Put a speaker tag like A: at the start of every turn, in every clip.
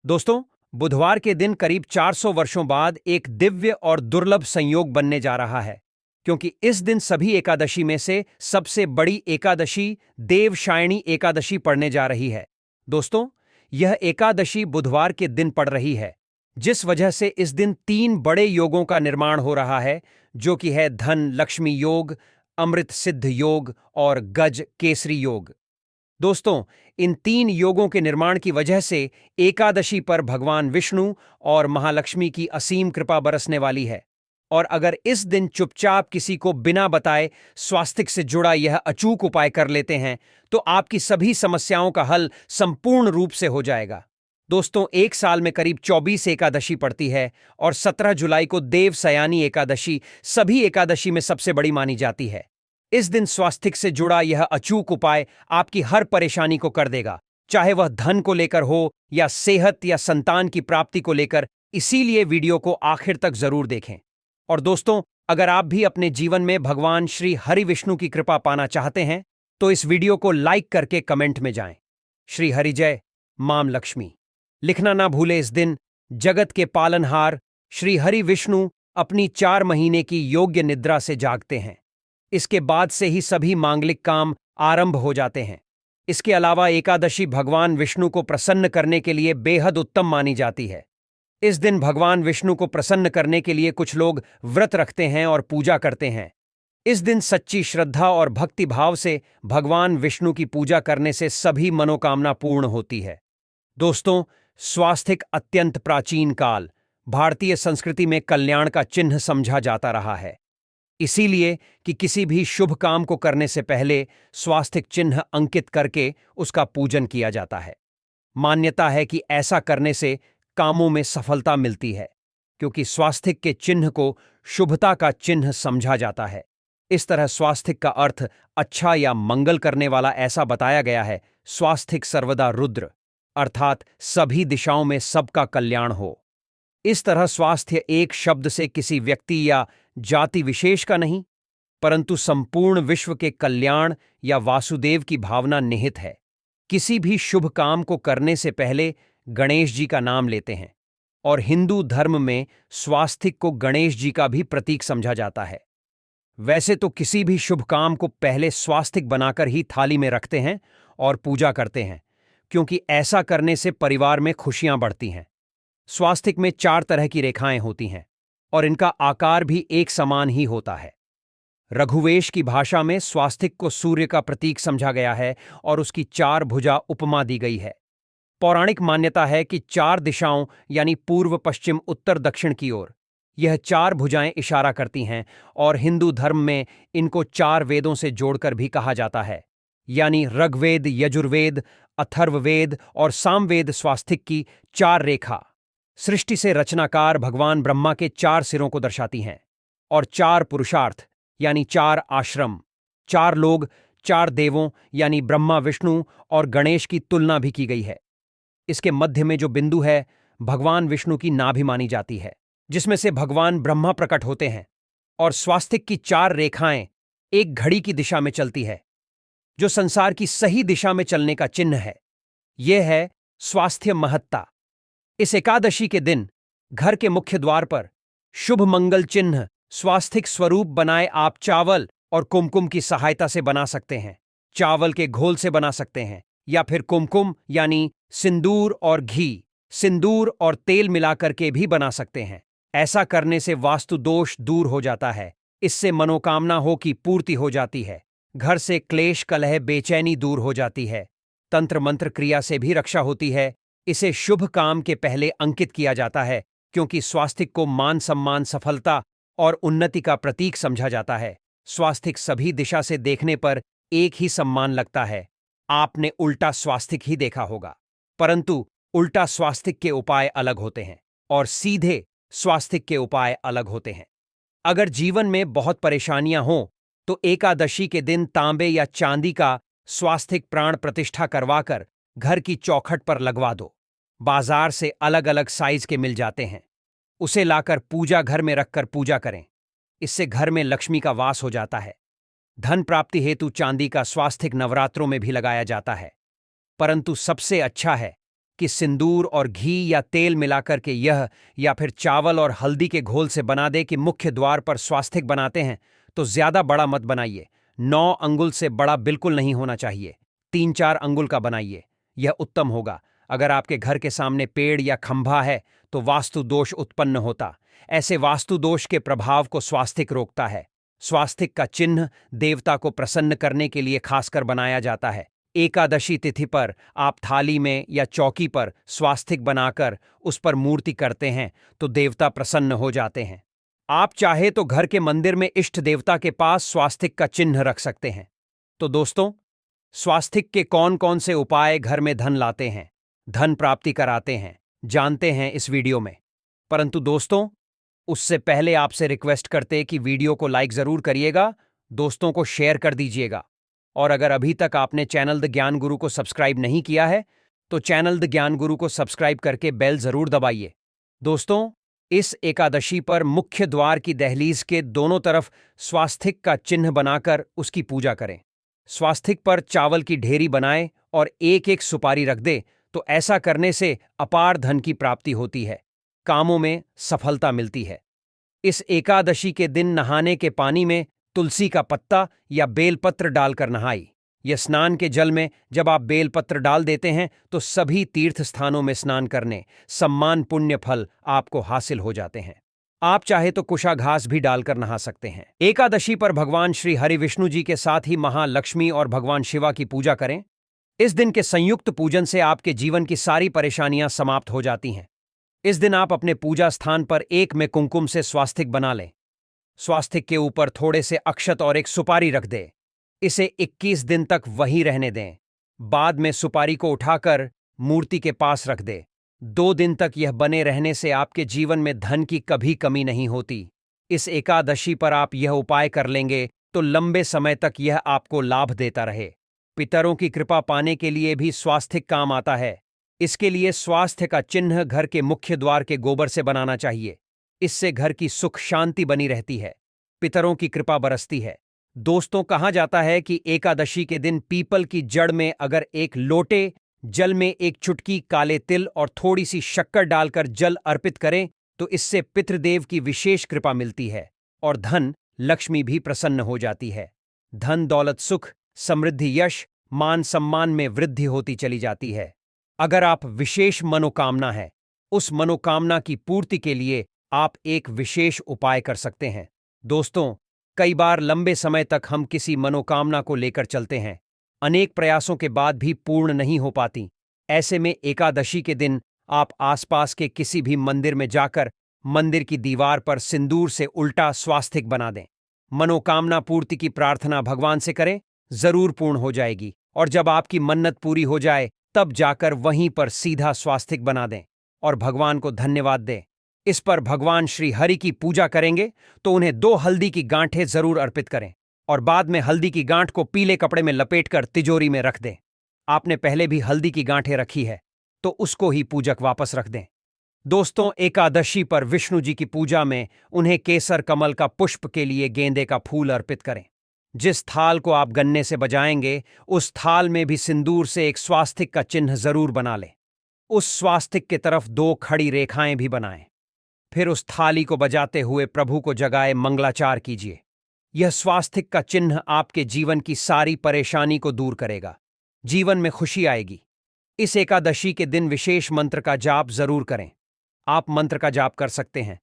A: दोस्तों, बुधवार के दिन करीब 400 वर्षों बाद एक दिव्य और दुर्लभ संयोग बनने जा रहा है, क्योंकि इस दिन सभी एकादशी में से सबसे बड़ी एकादशी देवशायणी एकादशी पड़ने जा रही है। दोस्तों, यह एकादशी बुधवार के दिन पड़ रही है, जिस वजह से इस दिन 3 बड़े योगों का निर्माण हो रहा है, जो कि है धन लक्ष्मी योग, अमृत सिद्ध योग और गज केसरी योग। दोस्तों, इन 3 योगों के निर्माण की वजह से एकादशी पर भगवान विष्णु और महालक्ष्मी की असीम कृपा बरसने वाली है। और अगर इस दिन चुपचाप किसी को बिना बताए स्वास्तिक से जुड़ा यह अचूक उपाय कर लेते हैं, तो आपकी सभी समस्याओं का हल संपूर्ण रूप से हो जाएगा। दोस्तों, एक साल में करीब 24 एकादशी पड़ती है और 17 जुलाई को देवशयनी एकादशी सभी एकादशी में सबसे बड़ी मानी जाती है। इस दिन स्वास्तिक से जुड़ा यह अचूक उपाय आपकी हर परेशानी को कर देगा, चाहे वह धन को लेकर हो या सेहत या संतान की प्राप्ति को लेकर। इसीलिए वीडियो को आखिर तक जरूर देखें। और दोस्तों, अगर आप भी अपने जीवन में भगवान श्री हरि विष्णु की कृपा पाना चाहते हैं, तो इस वीडियो को लाइक करके कमेंट में जाएं, श्री हरि जय माम लक्ष्मी लिखना ना भूले। इस दिन जगत के पालनहार श्री हरि विष्णु अपनी 4 महीने की योग्य निद्रा से जागते हैं। इसके बाद से ही सभी मांगलिक काम आरंभ हो जाते हैं। इसके अलावा एकादशी भगवान विष्णु को प्रसन्न करने के लिए बेहद उत्तम मानी जाती है। इस दिन भगवान विष्णु को प्रसन्न करने के लिए कुछ लोग व्रत रखते हैं और पूजा करते हैं। इस दिन सच्ची श्रद्धा और भक्ति भाव से भगवान विष्णु की पूजा करने से सभी मनोकामना पूर्ण होती है। दोस्तों, स्वास्तिक अत्यंत प्राचीन काल भारतीय संस्कृति में कल्याण का चिन्ह समझा जाता रहा है। इसीलिए कि किसी भी शुभ काम को करने से पहले स्वास्तिक चिन्ह अंकित करके उसका पूजन किया जाता है। मान्यता है कि ऐसा करने से कामों में सफलता मिलती है, क्योंकि स्वास्तिक के चिन्ह को शुभता का चिन्ह समझा जाता है। इस तरह स्वास्तिक का अर्थ अच्छा या मंगल करने वाला ऐसा बताया गया है। स्वास्तिक सर्वदा रुद्र, अर्थात सभी दिशाओं में सबका कल्याण हो। इस तरह स्वास्थ्य एक शब्द से किसी व्यक्ति या जाति विशेष का नहीं, परंतु संपूर्ण विश्व के कल्याण या वासुदेव की भावना निहित है। किसी भी शुभ काम को करने से पहले गणेश जी का नाम लेते हैं, और हिंदू धर्म में स्वास्तिक को गणेश जी का भी प्रतीक समझा जाता है। वैसे तो किसी भी शुभ काम को पहले स्वास्तिक बनाकर ही थाली में रखते हैं और पूजा करते हैं, क्योंकि ऐसा करने से परिवार में खुशियां बढ़ती हैं। स्वास्तिक में 4 तरह की रेखाएं होती हैं और इनका आकार भी एक समान ही होता है। रघुवेश की भाषा में स्वास्तिक को सूर्य का प्रतीक समझा गया है और उसकी 4 भुजा उपमा दी गई है। पौराणिक मान्यता है कि 4 दिशाओं यानी पूर्व पश्चिम उत्तर दक्षिण की ओर यह 4 भुजाएं इशारा करती हैं, और हिंदू धर्म में इनको 4 वेदों से जोड़कर भी कहा जाता है, यानी ऋग्वेद, यजुर्वेद, अथर्ववेद और सामवेद। स्वास्तिक की 4 रेखा सृष्टि से रचनाकार भगवान ब्रह्मा के 4 सिरों को दर्शाती हैं, और 4 पुरुषार्थ यानी 4 आश्रम, 4 लोग, 4 देवों यानी ब्रह्मा, विष्णु और गणेश की तुलना भी की गई है। इसके मध्य में जो बिंदु है, भगवान विष्णु की नाभि मानी जाती है, जिसमें से भगवान ब्रह्मा प्रकट होते हैं। और स्वास्तिक की 4 रेखाएं एक घड़ी की दिशा में चलती है, जो संसार की सही दिशा में चलने का चिन्ह है। यह है स्वास्थ्य महत्ता। इस एकादशी के दिन घर के मुख्य द्वार पर शुभ मंगल चिन्ह स्वास्तिक स्वरूप बनाए आप चावल और कुमकुम की सहायता से बना सकते हैं। चावल के घोल से बना सकते हैं, या फिर कुमकुम यानी सिंदूर और घी, सिंदूर और तेल मिलाकर के भी बना सकते हैं। ऐसा करने से वास्तु दोष दूर हो जाता है। इससे मनोकामना हो की पूर्ति हो जाती है। घर से क्लेश, कलह, बेचैनी दूर हो जाती है। तंत्र मंत्र क्रिया से भी रक्षा होती है। इसे शुभ काम के पहले अंकित किया जाता है, क्योंकि स्वास्तिक को मान सम्मान, सफलता और उन्नति का प्रतीक समझा जाता है। स्वास्तिक सभी दिशा से देखने पर एक ही सम्मान लगता है। आपने उल्टा स्वास्तिक ही देखा होगा, परंतु उल्टा स्वास्तिक के उपाय अलग होते हैं और सीधे स्वास्तिक के उपाय अलग होते हैं। अगर जीवन में बहुत परेशानियां हों, तो एकादशी के दिन तांबे या चांदी का स्वास्तिक प्राण प्रतिष्ठा करवाकर घर की चौखट पर लगवा दो। बाजार से अलग अलग साइज के मिल जाते हैं। उसे लाकर पूजा घर में रखकर पूजा करें। इससे घर में लक्ष्मी का वास हो जाता है। धन प्राप्ति हेतु चांदी का स्वास्तिक नवरात्रों में भी लगाया जाता है, परंतु सबसे अच्छा है कि सिंदूर और घी या तेल मिलाकर के यह या फिर चावल और हल्दी के घोल से बना दे कि मुख्य द्वार पर स्वास्तिक बनाते हैं, तो ज्यादा बड़ा मत बनाइए। 9 अंगुल से बड़ा बिल्कुल नहीं होना चाहिए। 3-4 अंगुल का बनाइए, यह उत्तम होगा। अगर आपके घर के सामने पेड़ या खंभा है तो वास्तु दोष उत्पन्न होता। ऐसे वास्तु दोष के प्रभाव को स्वास्तिक रोकता है। स्वास्तिक का चिन्ह देवता को प्रसन्न करने के लिए खासकर बनाया जाता है। एकादशी तिथि पर आप थाली में या चौकी पर स्वास्तिक बनाकर उस पर मूर्ति करते हैं तो देवता प्रसन्न हो जाते हैं। आप चाहे तो घर के मंदिर में इष्ट देवता के पास स्वास्तिक का चिन्ह रख सकते हैं। तो दोस्तों, स्वास्तिक के कौन कौन से उपाय घर में धन लाते हैं, धन प्राप्ति कराते हैं, जानते हैं इस वीडियो में। परंतु दोस्तों, उससे पहले आपसे रिक्वेस्ट करते कि वीडियो को लाइक जरूर करिएगा, दोस्तों को शेयर कर दीजिएगा, और अगर अभी तक आपने चैनल द ज्ञान गुरु को सब्सक्राइब नहीं किया है तो चैनल द ज्ञान गुरु को सब्सक्राइब करके बेल जरूर दबाइए। दोस्तों, इस एकादशी पर मुख्य द्वार की दहलीज के दोनों तरफ स्वास्तिक का चिन्ह बनाकर उसकी पूजा करें। स्वास्तिक पर चावल की ढेरी बनाएं और एक एक सुपारी रख दे, तो ऐसा करने से अपार धन की प्राप्ति होती है, कामों में सफलता मिलती है। इस एकादशी के दिन नहाने के पानी में तुलसी का पत्ता या बेलपत्र डालकर नहाई। यह स्नान के जल में जब आप बेलपत्र डाल देते हैं तो सभी तीर्थ स्थानों में स्नान करने सम्मान पुण्य फल आपको हासिल हो जाते हैं। आप चाहे तो कुशाघास भी डालकर नहा सकते हैं। एकादशी पर भगवान श्री हरि विष्णु जी के साथ ही महालक्ष्मी और भगवान शिवा की पूजा करें। इस दिन के संयुक्त पूजन से आपके जीवन की सारी परेशानियां समाप्त हो जाती हैं। इस दिन आप अपने पूजा स्थान पर एक में कुमकुम से स्वास्तिक बना लें। स्वास्तिक के ऊपर थोड़े से अक्षत और एक सुपारी रख दें। इसे 21 दिन तक वहीं रहने दें। बाद में सुपारी को उठाकर मूर्ति के पास रख दें। 2 दिन तक यह बने रहने से आपके जीवन में धन की कभी कमी नहीं होती। इस एकादशी पर आप यह उपाय कर लेंगे तो लंबे समय तक यह आपको लाभ देता रहे। पितरों की कृपा पाने के लिए भी स्वास्तिक काम आता है। इसके लिए स्वास्थ्य का चिन्ह घर के मुख्य द्वार के गोबर से बनाना चाहिए। इससे घर की सुख शांति बनी रहती है, पितरों की कृपा बरसती है। दोस्तों, कहा जाता है कि एकादशी के दिन पीपल की जड़ में अगर एक लोटे जल में एक चुटकी काले तिल और थोड़ी सी शक्कर डालकर जल अर्पित करें तो इससे पितृदेव की विशेष कृपा मिलती है और धन लक्ष्मी भी प्रसन्न हो जाती है। धन दौलत सुख समृद्धि यश मान सम्मान में वृद्धि होती चली जाती है। अगर आप विशेष मनोकामना है, उस मनोकामना की पूर्ति के लिए आप एक विशेष उपाय कर सकते हैं। दोस्तों, कई बार लंबे समय तक हम किसी मनोकामना को लेकर चलते हैं, अनेक प्रयासों के बाद भी पूर्ण नहीं हो पाती। ऐसे में एकादशी के दिन आप आसपास के किसी भी मंदिर में जाकर मंदिर की दीवार पर सिंदूर से उल्टा स्वास्तिक बना दें। मनोकामना पूर्ति की प्रार्थना भगवान से करें, जरूर पूर्ण हो जाएगी। और जब आपकी मन्नत पूरी हो जाए तब जाकर वहीं पर सीधा स्वास्तिक बना दें और भगवान को धन्यवाद दें। इस पर भगवान श्री हरि की पूजा करेंगे तो उन्हें 2 हल्दी की गांठें जरूर अर्पित करें और बाद में हल्दी की गांठ को पीले कपड़े में लपेटकर तिजोरी में रख दें। आपने पहले भी हल्दी की गांठें रखी है तो उसको ही पूजक वापस रख दें। दोस्तों, एकादशी पर विष्णु जी की पूजा में उन्हें केसर कमल का पुष्प के लिए गेंदे का फूल अर्पित करें। जिस थाल को आप गन्ने से बजाएंगे उस थाल में भी सिंदूर से एक स्वास्तिक का चिन्ह जरूर बना लें। उस स्वास्तिक की तरफ 2 खड़ी रेखाएं भी बनाएं। फिर उस थाली को बजाते हुए प्रभु को जगाए मंगलाचार कीजिए। यह स्वास्तिक का चिन्ह आपके जीवन की सारी परेशानी को दूर करेगा, जीवन में खुशी आएगी। इस एकादशी के दिन विशेष मंत्र का जाप जरूर करें। आप मंत्र का जाप कर सकते हैं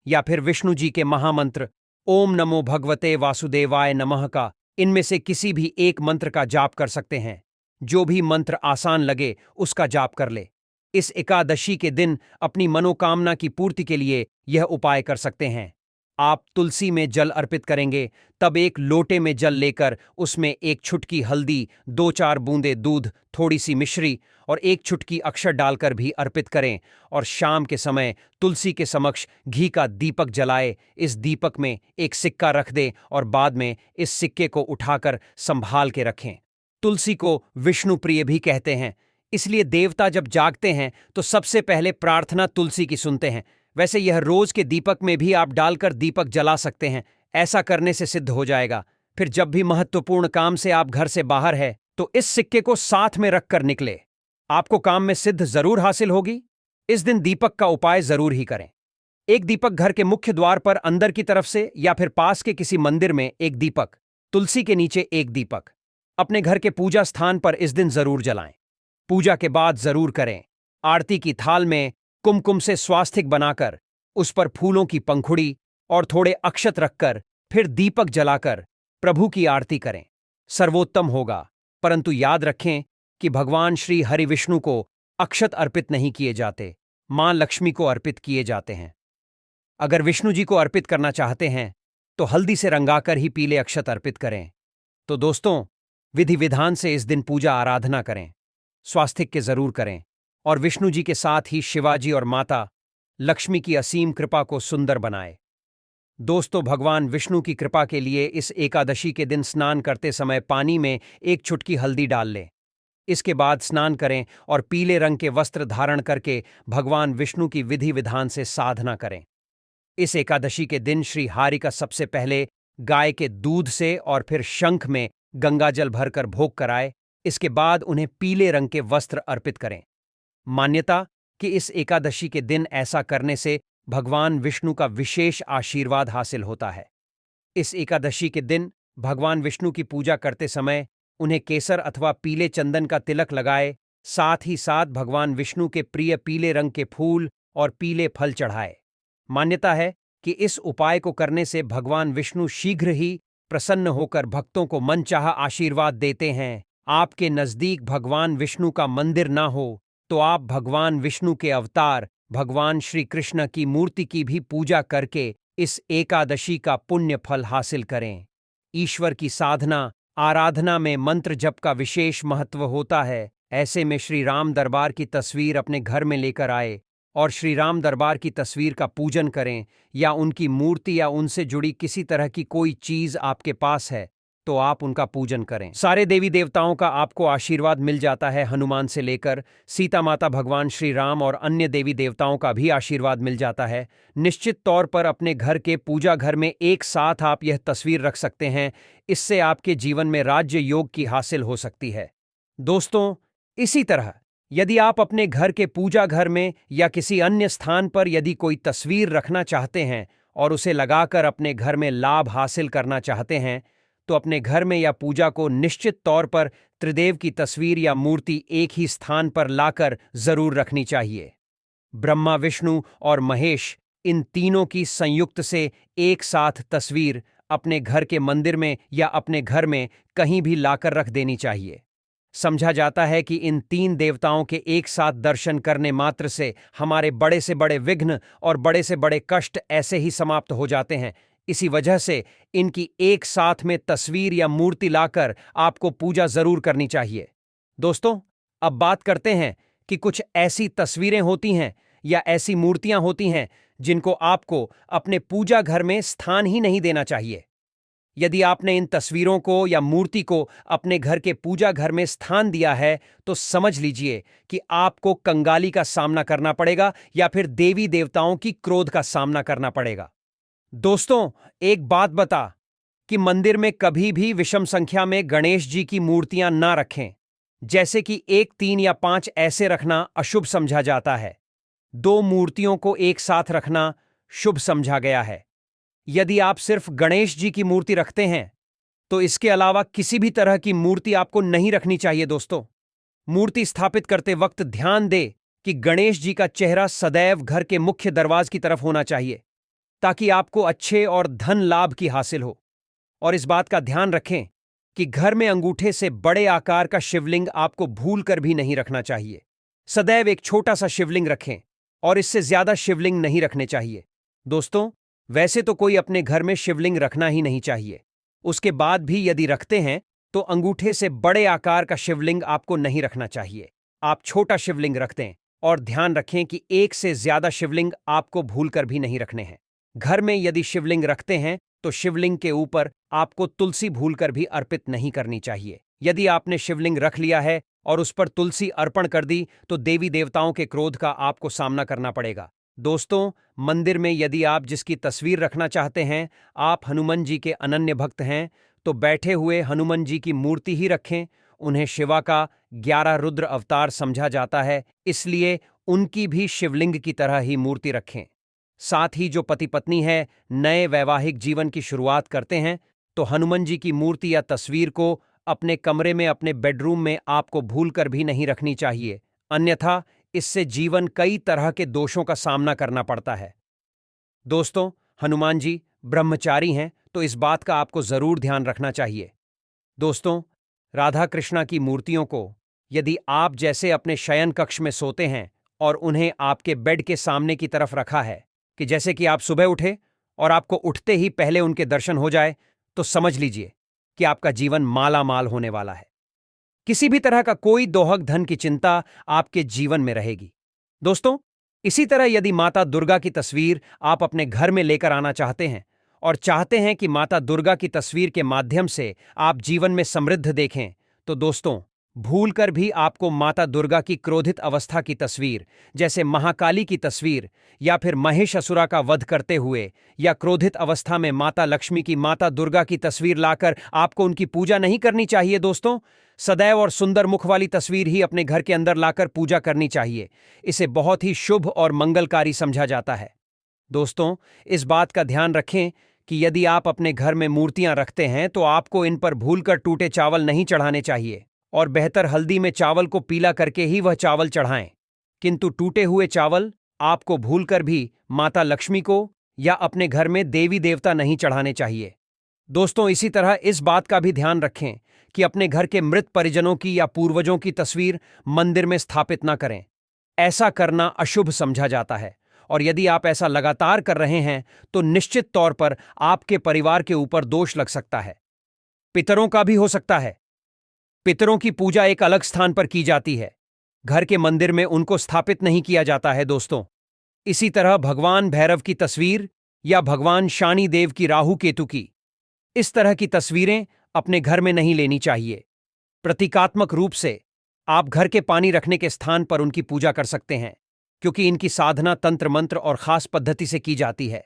A: या फिर विष्णु जी के महामंत्र ओम नमो भगवते वासुदेवाय नमः का इनमें से किसी भी एक मंत्र का जाप कर सकते हैं। जो भी मंत्र आसान लगे उसका जाप कर ले। इस एकादशी के दिन अपनी मनोकामना की पूर्ति के लिए यह उपाय कर सकते हैं। आप तुलसी में जल अर्पित करेंगे, तब एक लोटे में जल लेकर उसमें एक चुटकी हल्दी, 2-4 बूंदे दूध, थोड़ी सी मिश्री और एक चुटकी अक्षर डालकर भी अर्पित करें और शाम के समय तुलसी के समक्ष घी का दीपक जलाए। इस दीपक में एक सिक्का रख दें और बाद में इस सिक्के को उठाकर संभाल के रखें। तुलसी को विष्णु प्रिय भी कहते हैं, इसलिए देवता जब जागते हैं तो सबसे पहले प्रार्थना तुलसी की सुनते हैं। वैसे यह रोज के दीपक में भी आप डालकर दीपक जला सकते हैं। ऐसा करने से सिद्ध हो जाएगा। फिर जब भी महत्वपूर्ण काम से आप घर से बाहर है तो इस सिक्के को साथ में रखकर निकले। आपको काम में सिद्ध जरूर हासिल होगी। इस दिन दीपक का उपाय जरूर ही करें। एक दीपक घर के मुख्य द्वार पर अंदर की तरफ से या फिर पास के किसी मंदिर में एक दीपक, तुलसी के नीचे एक दीपक अपने घर के पूजा स्थान पर इस दिन जरूर जलाएं। पूजा के बाद जरूर करें। आरती की थाल में कुमकुम से स्वास्तिक बनाकर उस पर फूलों की पंखुड़ी और थोड़े अक्षत रखकर फिर दीपक जलाकर प्रभु की आरती करें। सर्वोत्तम होगा, परंतु याद रखें कि भगवान श्री हरि विष्णु को अक्षत अर्पित नहीं किए जाते, मां लक्ष्मी को अर्पित किए जाते हैं। अगर विष्णु जी को अर्पित करना चाहते हैं तो हल्दी से रंगाकर ही पीले अक्षत अर्पित करें। तो दोस्तों, विधि विधान से इस दिन पूजा आराधना करें, स्वास्तिक के जरूर करें और विष्णु जी के साथ ही शिवाजी और माता लक्ष्मी की असीम कृपा को सुंदर बनाए। दोस्तों, भगवान विष्णु की कृपा के लिए इस एकादशी के दिन स्नान करते समय पानी में एक चुटकी हल्दी डाल लें। इसके बाद स्नान करें और पीले रंग के वस्त्र धारण करके भगवान विष्णु की विधि विधान से साधना करें। इस एकादशी के दिन श्री हरि का सबसे पहले गाय के दूध से और फिर शंख में गंगाजल भरकर भोग कराए। इसके बाद उन्हें पीले रंग के वस्त्र अर्पित करें। मान्यता कि इस एकादशी के दिन ऐसा करने से भगवान विष्णु का विशेष आशीर्वाद हासिल होता है। इस एकादशी के दिन भगवान विष्णु की पूजा करते समय उन्हें केसर अथवा पीले चंदन का तिलक लगाए, साथ ही साथ भगवान विष्णु के प्रिय पीले रंग के फूल और पीले फल चढ़ाए। मान्यता है कि इस उपाय को करने से भगवान विष्णु शीघ्र ही प्रसन्न होकर भक्तों को मनचाहा आशीर्वाद देते हैं। आपके नजदीक भगवान विष्णु का मंदिर ना हो तो आप भगवान विष्णु के अवतार भगवान श्री कृष्ण की मूर्ति की भी पूजा करके इस एकादशी का पुण्य फल हासिल करें। ईश्वर की साधना आराधना में मंत्र जप का विशेष महत्व होता है। ऐसे में श्री राम दरबार की तस्वीर अपने घर में लेकर आए और श्री राम दरबार की तस्वीर का पूजन करें, या उनकी मूर्ति या उनसे जुड़ी किसी तरह की कोई चीज आपके पास है तो आप उनका पूजन करें। सारे देवी देवताओं का आपको आशीर्वाद मिल जाता है। हनुमान से लेकर सीता माता, भगवान श्री राम और अन्य देवी देवताओं का भी आशीर्वाद मिल जाता है। निश्चित तौर पर अपने घर के पूजा घर में एक साथ आप यह तस्वीर रख सकते हैं। इससे आपके जीवन में राज्य योग की हासिल हो सकती है। दोस्तों, इसी तरह यदि आप अपने घर के पूजा घर में या किसी अन्य स्थान पर यदि कोई तस्वीर रखना चाहते हैं और उसे लगाकर अपने घर में लाभ हासिल करना चाहते हैं तो अपने घर में या पूजा को निश्चित तौर पर त्रिदेव की तस्वीर या मूर्ति एक ही स्थान पर लाकर जरूर रखनी चाहिए। ब्रह्मा, विष्णु और महेश, इन तीनों की संयुक्त से एक साथ तस्वीर अपने घर के मंदिर में या अपने घर में कहीं भी लाकर रख देनी चाहिए। समझा जाता है कि इन तीन देवताओं के एक साथ दर्शन करने मात्र से हमारे बड़े से बड़े विघ्न और बड़े से बड़े कष्ट ऐसे ही समाप्त हो जाते हैं। इसी वजह से इनकी एक साथ में तस्वीर या मूर्ति लाकर आपको पूजा जरूर करनी चाहिए। दोस्तों, अब बात करते हैं कि कुछ ऐसी तस्वीरें होती हैं या ऐसी मूर्तियां होती हैं जिनको आपको अपने पूजा घर में स्थान ही नहीं देना चाहिए। यदि आपने इन तस्वीरों को या मूर्ति को अपने घर के पूजा घर में स्थान दिया है तो समझ लीजिए कि आपको कंगाली का सामना करना पड़ेगा या फिर देवी देवताओं की क्रोध का सामना करना पड़ेगा। दोस्तों, एक बात बता कि मंदिर में कभी भी विषम संख्या में गणेश जी की मूर्तियां ना रखें। जैसे कि 1, 3 या 5 ऐसे रखना अशुभ समझा जाता है। 2 मूर्तियों को एक साथ रखना शुभ समझा गया है। यदि आप सिर्फ गणेश जी की मूर्ति रखते हैं तो इसके अलावा किसी भी तरह की मूर्ति आपको नहीं रखनी चाहिए। दोस्तों, मूर्ति स्थापित करते वक्त ध्यान दे कि गणेश जी का चेहरा सदैव घर के मुख्य दरवाजे की तरफ होना चाहिए ताकि आपको अच्छे और धन लाभ की हासिल हो। और इस बात का ध्यान रखें कि घर में अंगूठे से बड़े आकार का शिवलिंग आपको भूल कर भी नहीं रखना चाहिए। सदैव एक छोटा सा शिवलिंग रखें और इससे ज्यादा शिवलिंग नहीं रखने चाहिए। दोस्तों, वैसे तो कोई अपने घर में शिवलिंग रखना ही नहीं चाहिए। उसके बाद भी यदि रखते हैं तो अंगूठे से बड़े आकार का शिवलिंग आपको नहीं रखना चाहिए। आप छोटा शिवलिंग रख दें और ध्यान रखें कि एक से ज्यादा शिवलिंग आपको भूलकर भी नहीं रखने हैं। घर में यदि शिवलिंग रखते हैं तो शिवलिंग के ऊपर आपको तुलसी भूलकर भी अर्पित नहीं करनी चाहिए। यदि आपने शिवलिंग रख लिया है और उस पर तुलसी अर्पण कर दी तो देवी देवताओं के क्रोध का आपको सामना करना पड़ेगा। दोस्तों, मंदिर में यदि आप जिसकी तस्वीर रखना चाहते हैं, आप हनुमान जी के अनन्य भक्त हैं, तो बैठे हुए हनुमान जी की मूर्ति ही रखें। उन्हें शिवा का 11 रुद्र अवतार समझा जाता है, इसलिए उनकी भी शिवलिंग की तरह ही मूर्ति रखें। साथ ही जो पति पत्नी है नए वैवाहिक जीवन की शुरुआत करते हैं तो हनुमान जी की मूर्ति या तस्वीर को अपने कमरे में, अपने बेडरूम में आपको भूलकर भी नहीं रखनी चाहिए, अन्यथा इससे जीवन कई तरह के दोषों का सामना करना पड़ता है। दोस्तों, हनुमान जी ब्रह्मचारी हैं तो इस बात का आपको जरूर ध्यान रखना चाहिए। दोस्तों, राधा कृष्णा की मूर्तियों को यदि आप जैसे अपने शयन कक्ष में सोते हैं और उन्हें आपके बेड के सामने की तरफ रखा है कि जैसे कि आप सुबह उठे और आपको उठते ही पहले उनके दर्शन हो जाए, तो समझ लीजिए कि आपका जीवन माला माल होने वाला है। किसी भी तरह का कोई दोहक धन की चिंता आपके जीवन में रहेगी। दोस्तों, इसी तरह यदि माता दुर्गा की तस्वीर आप अपने घर में लेकर आना चाहते हैं और चाहते हैं कि माता दुर्गा की तस्वीर के माध्यम से आप जीवन में समृद्ध देखें, तो दोस्तों, भूलकर भी आपको माता दुर्गा की क्रोधित अवस्था की तस्वीर, जैसे महाकाली की तस्वीर या फिर महिषासुरा का वध करते हुए या क्रोधित अवस्था में माता लक्ष्मी की, माता दुर्गा की तस्वीर लाकर आपको उनकी पूजा नहीं करनी चाहिए। दोस्तों, सदैव और सुंदर मुख वाली तस्वीर ही अपने घर के अंदर लाकर पूजा करनी चाहिए। इसे बहुत ही शुभ और मंगलकारी समझा जाता है। दोस्तों, इस बात का ध्यान रखें कि यदि आप अपने घर में मूर्तियां रखते हैं तो आपको इन पर भूलकर टूटे चावल नहीं चढ़ाने चाहिए, और बेहतर हल्दी में चावल को पीला करके ही वह चावल चढ़ाएं। किंतु टूटे हुए चावल आपको भूलकर भी माता लक्ष्मी को या अपने घर में देवी देवता नहीं चढ़ाने चाहिए। दोस्तों, इसी तरह इस बात का भी ध्यान रखें कि अपने घर के मृत परिजनों की या पूर्वजों की तस्वीर मंदिर में स्थापित न करें। ऐसा करना अशुभ समझा जाता है, और यदि आप ऐसा लगातार कर रहे हैं तो निश्चित तौर पर आपके परिवार के ऊपर दोष लग सकता है। पितरों का भी हो सकता है। पितरों की पूजा एक अलग स्थान पर की जाती है, घर के मंदिर में उनको स्थापित नहीं किया जाता है। दोस्तों, इसी तरह भगवान भैरव की तस्वीर या भगवान शनि देव की, राहु केतु की, इस तरह की तस्वीरें अपने घर में नहीं लेनी चाहिए। प्रतीकात्मक रूप से आप घर के पानी रखने के स्थान पर उनकी पूजा कर सकते हैं, क्योंकि इनकी साधना तंत्र मंत्र और खास पद्धति से की जाती है।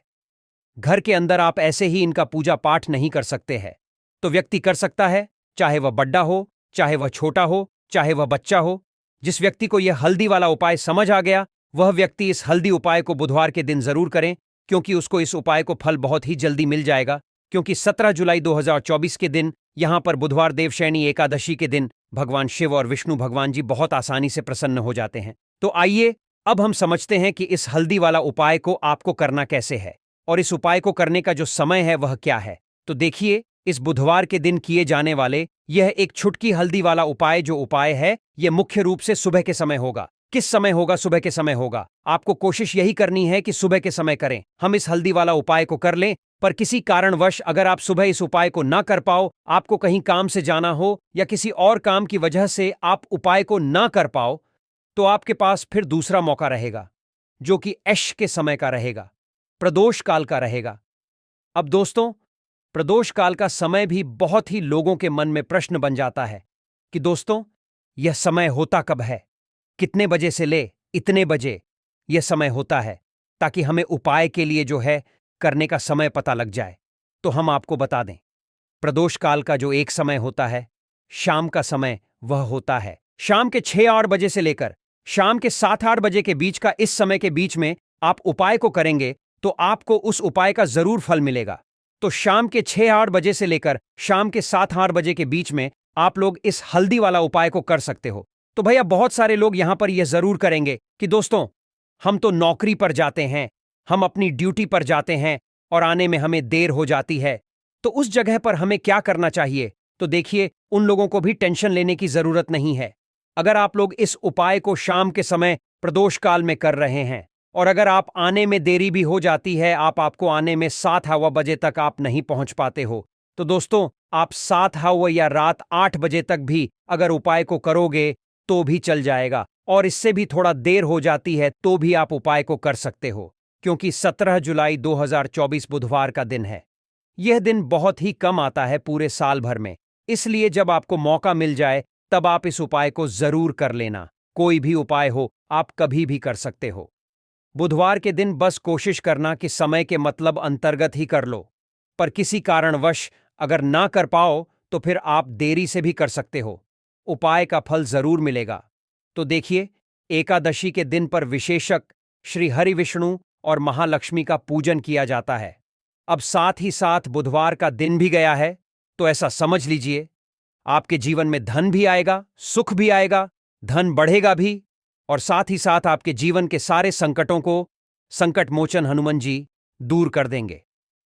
A: घर के अंदर आप ऐसे ही इनका पूजा पाठ नहीं कर सकते हैं। तो व्यक्ति कर सकता है, चाहे वह बड्डा हो, चाहे वह छोटा हो, चाहे वह बच्चा हो। जिस व्यक्ति को यह हल्दी वाला उपाय समझ आ गया, वह व्यक्ति इस हल्दी उपाय को बुधवार के दिन जरूर करें, क्योंकि उसको इस उपाय को फल बहुत ही जल्दी मिल जाएगा। क्योंकि 17 जुलाई 2024 के दिन, यहां पर बुधवार देवशयनी एकादशी के दिन, भगवान शिव और विष्णु भगवान जी बहुत आसानी से प्रसन्न हो जाते हैं। तो आइए अब हम समझते हैं कि इस हल्दी वाला उपाय को आपको करना कैसे है, और इस उपाय को करने का जो समय है वह क्या है। तो देखिए, इस बुधवार के दिन किए जाने वाले यह एक छुटकी हल्दी वाला उपाय, जो उपाय है यह मुख्य रूप से सुबह के समय होगा। किस समय होगा? सुबह के समय होगा। आपको कोशिश यही करनी है कि सुबह के समय करें। हम इस हल्दी वाला उपाय को कर लें, पर किसी कारणवश अगर आप सुबह इस उपाय को ना कर पाओ, आपको कहीं काम से जाना हो या किसी और काम की वजह से आप उपाय को ना कर पाओ, तो आपके पास फिर दूसरा मौका रहेगा, जो कि ऐश के समय का रहेगा, प्रदोष काल का रहेगा। अब दोस्तों, प्रदोष काल का समय भी बहुत ही लोगों के मन में प्रश्न बन जाता है कि दोस्तों, यह समय होता कब है? कितने बजे से ले इतने बजे यह समय होता है, ताकि हमें उपाय के लिए जो है करने का समय पता लग जाए। तो हम आपको बता दें, प्रदोष काल का जो एक समय होता है, शाम का समय, वह होता है शाम के 6-8 बजे से लेकर शाम के 7-8 बजे के बीच का। इस समय के बीच में आप उपाय को करेंगे तो आपको उस उपाय का जरूर फल मिलेगा। तो शाम के 6-8 बजे से लेकर शाम के 7-8 बजे के बीच में आप लोग इस हल्दी वाला उपाय को कर सकते हो। तो भैया, बहुत सारे लोग यहां पर यह जरूर करेंगे कि दोस्तों, हम तो नौकरी पर जाते हैं, हम अपनी ड्यूटी पर जाते हैं और आने में हमें देर हो जाती है, तो उस जगह पर हमें क्या करना चाहिए? तो देखिए, उन लोगों को भी टेंशन लेने की जरूरत नहीं है। अगर आप लोग इस उपाय को शाम के समय प्रदोष काल में कर रहे हैं, और अगर आप आने में देरी भी हो जाती है, आपको आने में 7 बजे तक आप नहीं पहुंच पाते हो, तो दोस्तों, आप 7 या रात 8 बजे तक भी अगर उपाय को करोगे तो भी चल जाएगा, और इससे भी थोड़ा देर हो जाती है तो भी आप उपाय को कर सकते हो, क्योंकि 17 जुलाई 2024 बुधवार का दिन है। यह दिन बहुत ही कम आता है पूरे साल भर में, इसलिए जब आपको मौका मिल जाए तब आप इस उपाय को जरूर कर लेना। कोई भी उपाय हो, आप कभी भी कर सकते हो। बुधवार के दिन बस कोशिश करना कि समय के मतलब अंतर्गत ही कर लो, पर किसी कारणवश अगर ना कर पाओ तो फिर आप देरी से भी कर सकते हो। उपाय का फल जरूर मिलेगा। तो देखिए, एकादशी के दिन पर विशेषक श्री हरि विष्णु और महालक्ष्मी का पूजन किया जाता है। अब साथ ही साथ बुधवार का दिन भी गया है, तो ऐसा समझ लीजिए आपके जीवन में धन भी आएगा, सुख भी आएगा, धन बढ़ेगा भी, और साथ ही साथ आपके जीवन के सारे संकटों को संकट मोचन हनुमान जी दूर कर देंगे।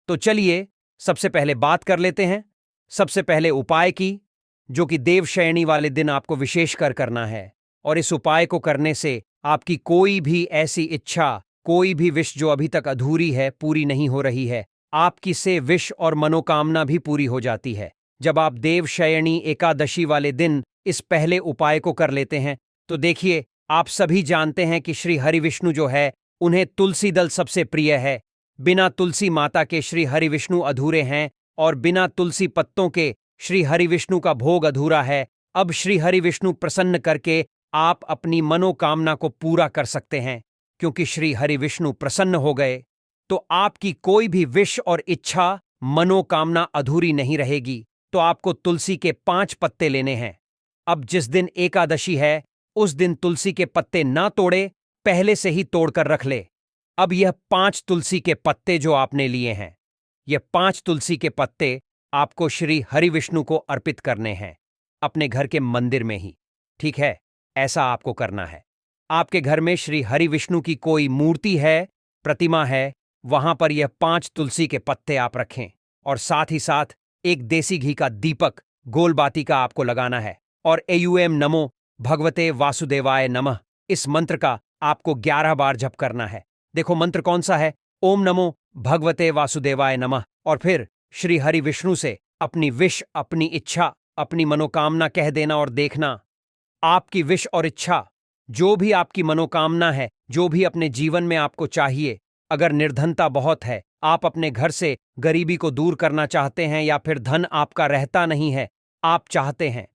A: तो चलिए सबसे पहले बात कर लेते हैं सबसे पहले उपाय की, जो कि देवशयनी वाले दिन आपको विशेषकर करना है। और इस उपाय को करने से आपकी कोई भी ऐसी इच्छा, कोई भी विश जो अभी तक अधूरी है, पूरी नहीं हो रही है, आपकी से विश और मनोकामना भी पूरी हो जाती है। जब आप देवशयनी एकादशी वाले दिन इस पहले उपाय को कर लेते हैं, तो देखिए, आप सभी जानते हैं कि श्री हरि विष्णु जो है, उन्हें तुलसी दल सबसे प्रिय है। बिना तुलसी माता के श्री हरि विष्णु अधूरे हैं, और बिना तुलसी पत्तों के श्री हरि विष्णु का भोग अधूरा है। अब श्री हरि विष्णु प्रसन्न करके आप अपनी मनोकामना को पूरा कर सकते हैं, क्योंकि श्री हरि विष्णु प्रसन्न हो गए तो आपकी कोई भी विश और इच्छा, मनोकामना अधूरी नहीं रहेगी। तो आपको तुलसी के 5 पत्ते लेने हैं। अब जिस दिन एकादशी है, उस दिन तुलसी के पत्ते ना तोड़े, पहले से ही तोड़कर रख ले। अब यह 5 तुलसी के पत्ते जो आपने लिए हैं, यह 5 तुलसी के पत्ते आपको श्री हरि विष्णु को अर्पित करने हैं, अपने घर के मंदिर में ही। ठीक है, ऐसा आपको करना है। आपके घर में श्री हरि विष्णु की कोई मूर्ति है, प्रतिमा है, वहां पर यह 5 तुलसी के पत्ते आप रखें, और साथ ही साथ एक देसी घी का दीपक गोल बाती का आपको लगाना है। और एयूएम नमो भगवते वासुदेवाय नमः, इस मंत्र का आपको 11 बार जप करना है। देखो मंत्र कौन सा है, ओम नमो भगवते वासुदेवाय नमः। और फिर श्री हरि विष्णु से अपनी विश, अपनी इच्छा, अपनी मनोकामना कह देना, और देखना आपकी विश और इच्छा, जो भी आपकी मनोकामना है, जो भी अपने जीवन में आपको चाहिए, अगर निर्धनता बहुत है, आप अपने घर से गरीबी को दूर करना चाहते हैं, या फिर धन आपका रहता नहीं है, आप चाहते हैं